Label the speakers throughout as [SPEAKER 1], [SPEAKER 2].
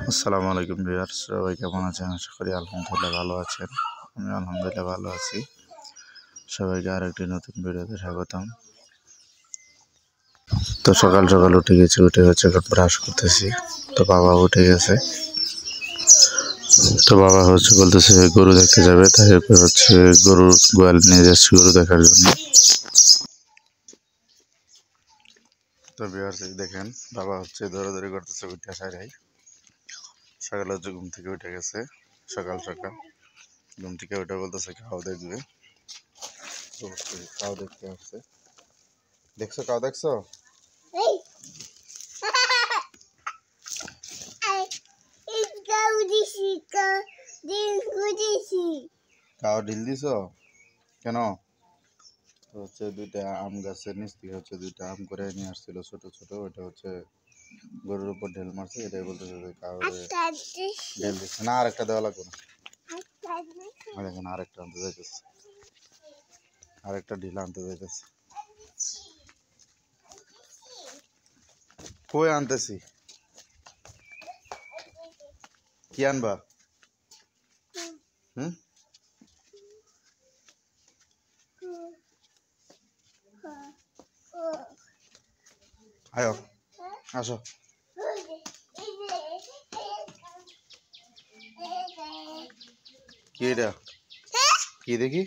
[SPEAKER 1] আসসালামু আলাইকুম ভিউয়ার্স, সবাই কেমন আছেন? আশা করি আলহামদুলিল্লাহ ভালো আছেন। আমি আলহামদুলিল্লাহ ভালো আছি। সবাইকে আরেকটি নতুন ভিডিওতে স্বাগতম। তো সকাল সকাল উঠে গেছি, উঠে এখন ব্রাশ করতেছি। তো বাবা উঠে গেছে, তো বাবা বলতেছে গরু দেখতে যাবে, তাই গরুর গোয়াল নিয়ে যাচ্ছে গরু দেখার জন্য। তো ভিউয়ার্স দেখেন, বাবা দৌড়াদৌড়ি করতেছে উঠে সারাই। সকালে ঘুম থেকে উঠে গেছে, সকাল সকাল ঘুম থেকে উঠে বলতেছে কাউ দেখবে। কাউ দেখতে আসছে। দেখছো কাউ? দেখছো? কাউ ঢিল দিছো কেন? দুইটা আম গাছের নিচ থেকে দুইটা আম করে নিয়ে আসছিল ছোট ছোট। ওটা গরুর উপর ঢেল মারছে, এটাই বলতেছে কাউ ঢেল দিচ্ছে না। আরেকটা দেওয়া লাগবে না, দেখেন আরেকটা আনতে যাইতেছে, আরেকটা ঢিল আনতে যাইতেছে। কই আনতেছি? কি আনবা? আয়ো, আসো। কি এটা? কি দেখি?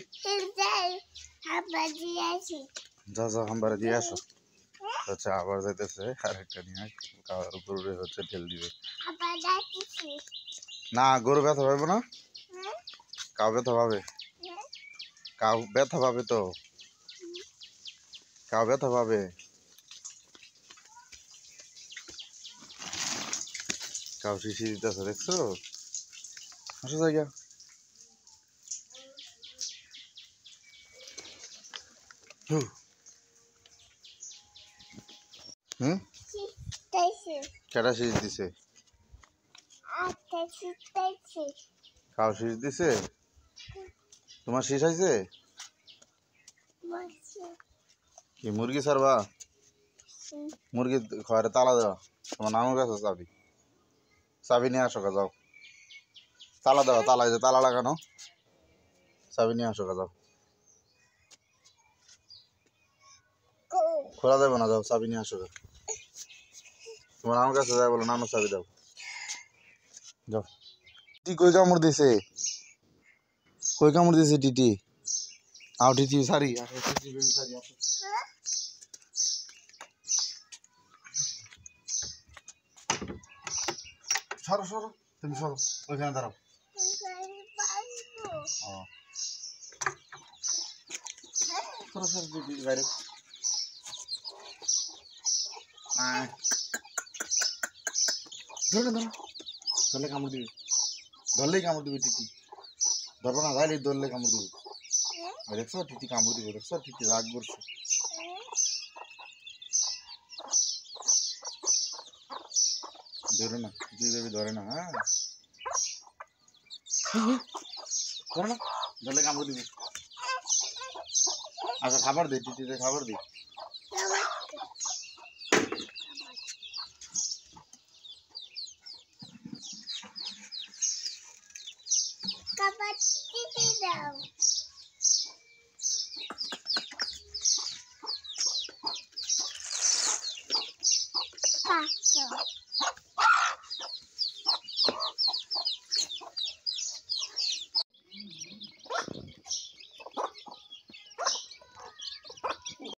[SPEAKER 1] যা যা হাম্বারে দিয়ে আসো। আবার যাইতেছে আরেকটা নিয়ে, কার গরুরে ঢেল দিবে না। গরু ব্যথা পাবে না, কাউ ব্যথা পাবে, কাউ ব্যথা পাবে, তো কাউ ব্যথা পাবে। কাউ শিশি দিতেছে, দেখছো? আসো জায়গা। কেটা শীষ দিছে? কাউ শীষ দিছে? তোমার শীষ হয়েছে কি? মুরগি ছাড়বা? মুরগি ঘরে তালা দেওয়া। তোমার নানুর কাছে চাবি, চাবি নিয়ে আসো, যাও। তালা দেওয়া, তালা তালা লাগানো, চাবি নিয়ে আসো, যাও। খোলা যাবে না, যাও চাবি নিয়ে আসো। তোমার নানুর কাছে যাই বলো, নানু চাবি দাও, যাও। টিটি কই কামড় দিছে? কই কামড় দিছে টিটি? আও টিটি সারি, আসো টিটি বেবি সারি, আসো। সরো সরো, তুমি সরো, ওইখানে দাঁড়াও। সরো সরো টিটি বাইরে। ধরে ধরো, ধরলে কামড় দিবে, ধরলেই কামড় দিবে টিটি। ধরবো না, গাইলে ধরলে কামড় দিবে। দেখছো টিটি কামড় দিবে, দেখছো টিটি রাগ করছে। ধরে না টিটি বেবি, ধরে না। হ্যাঁ ধরে না, ধরলে কামড় দিবে। আচ্ছা খাবার দে, টিটিতে খাবার দে। খাবার টিটি দাও।